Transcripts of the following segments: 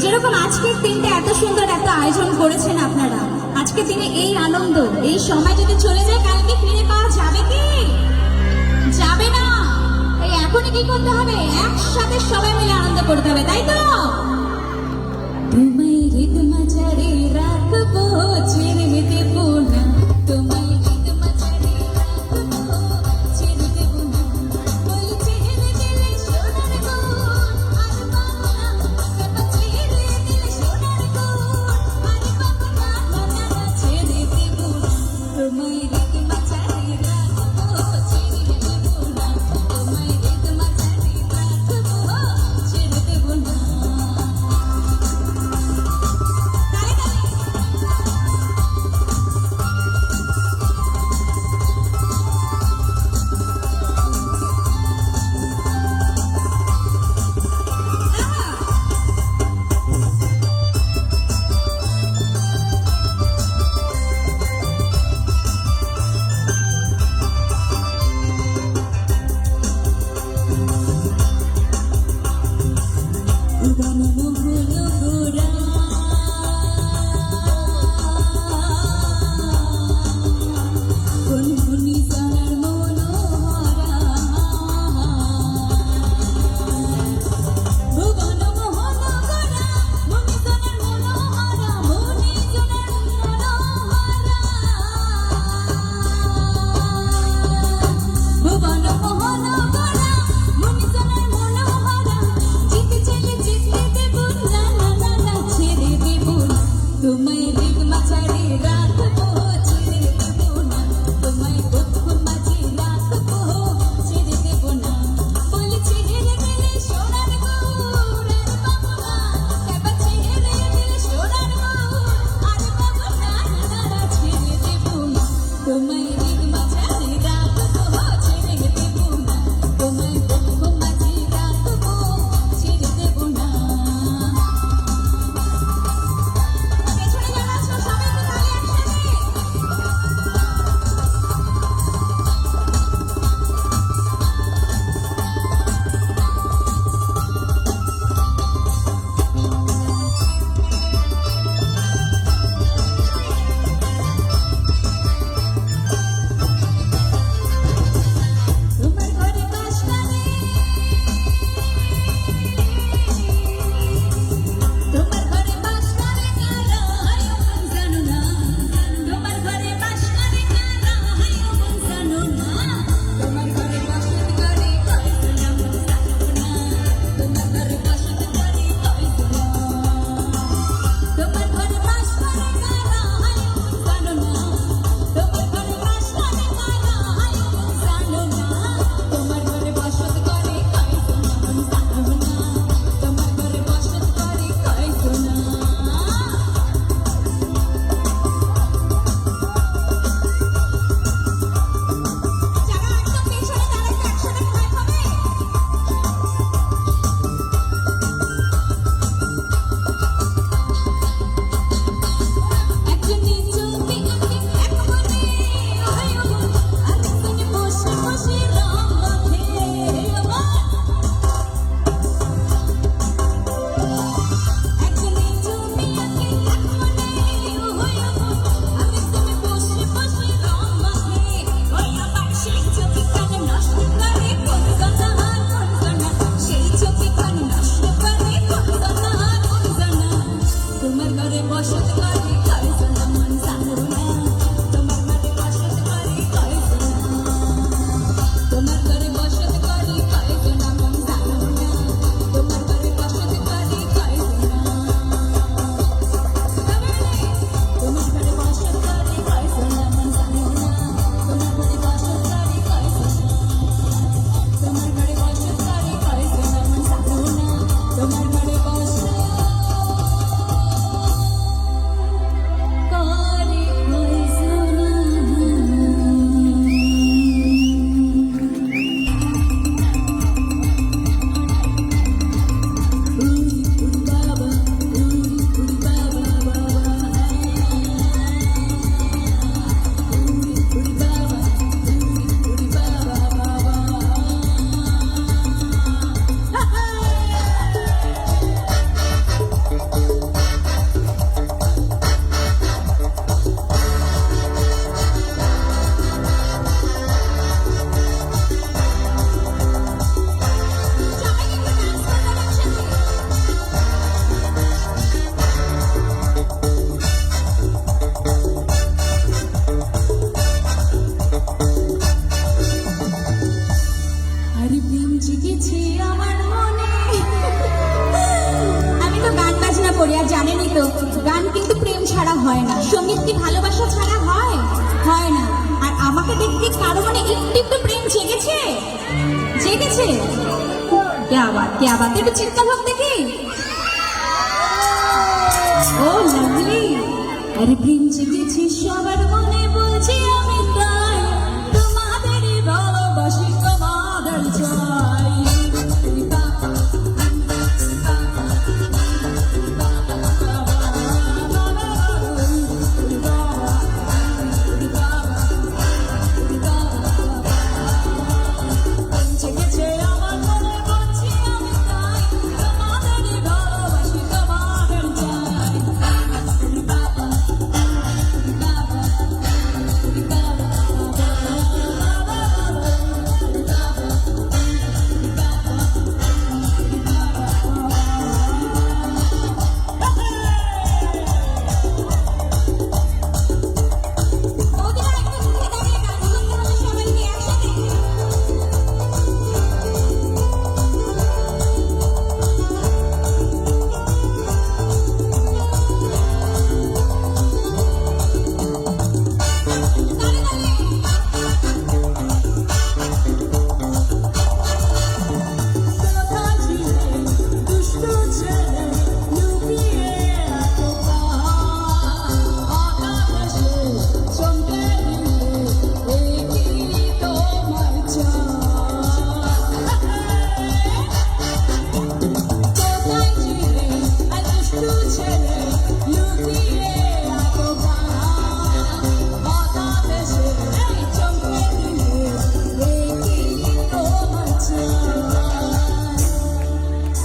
যেরকম আজকের দিনটা এত সুন্দর এত আয়োজন করেছেন আপনারা, আজকের দিনে এই আনন্দ এই সময় যদি চলে যায় কালকে ফিরে পাওয়া যাবে কি? যাবে না। এই এখনই কি করতে হবে? একসাথে সবাই মিলে আনন্দ করতে হবে, তাই তো? তোমায় হৃদ মাঝারে রাখবো, ছেড়ে দেবো না। তোমায় হৃদ মাঝারে রাখবো, ছেড়ে দেবো না। ওই ছেড়ে দিলে সোনার গুণ আর পাবো না। কেন ছেড়ে দিলে সোনার গুণ আর পাবো না। না না ছেড়ে দেবো না। তোমায় হৃদ মাঝারে রাখবো, ছেড়ে দেবো না। তোমায় হৃদ মাঝারে রাখবো, ছেড়ে দেবো না। জিতে চলে জিততে দেব করি, আর জানেনই তো গান কিন্তু প্রেম ছাড়া হয় না, সঙ্গীত কি ভালোবাসা ছাড়া হয়? হয় না। আর আমাকে দেখতে কারো মনে একটু একটু প্রেম জেগেছে? জেগেছে? কে আবার একটু চিৎকার হোক দেখি। ও লাভলি, আরে প্রেম জেগেছে সবার মনে, বলছি আমি তাই তোমাদেরই ভালোবাসি, তোমাদের চাই। জেগেছে আমার মনে, বলছি আমি তাই তোমাদেরই ভালোবাসি, তোমাদের চাই। বৌদিরা একটু উঠে দাঁড়িয়ে গান করতে হবে সবাইকে একসাথে।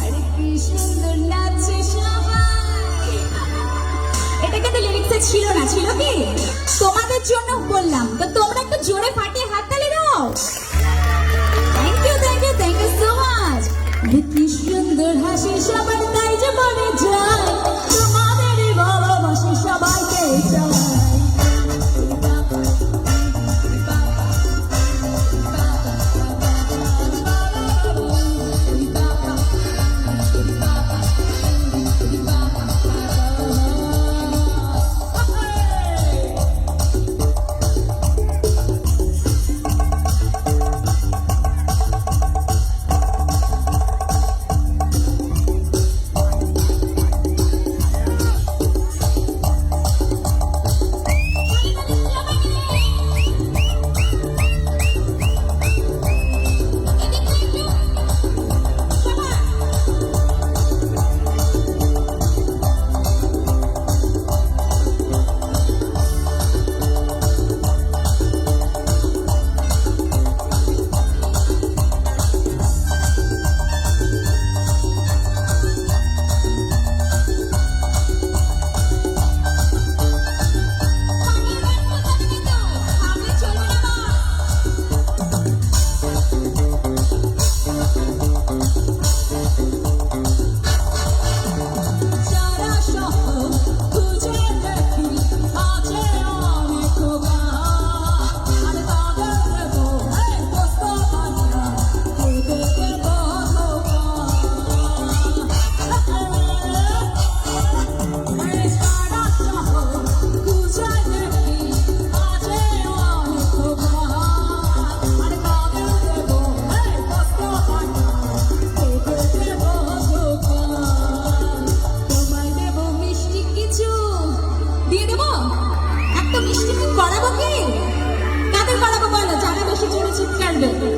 আরে কি সুন্দর নাচে সবাই। এটা কিন্তু লিরিক্সে ছিল না, ছিল কি? তোমাদের জন্য বললাম তো, তোমরা একটু জোরে ফাটিয়ে হাততালি দাও। Thank you thank you thank you so much. কি সুন্দর হাসি সবার, তাই যে মনে যায় তোমাদেরই ভালোবাসি, সবাইকে চাই।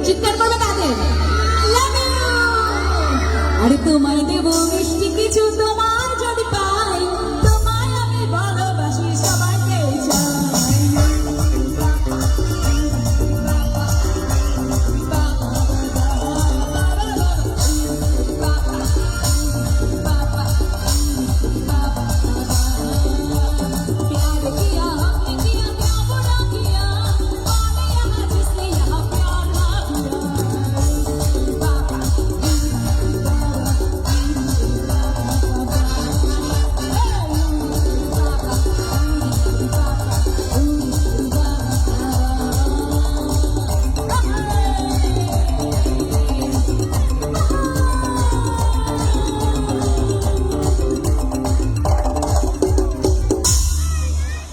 চিৎকার করবে কাদের? আরে তোমায় দেবো মিষ্টি কিছু, তোমার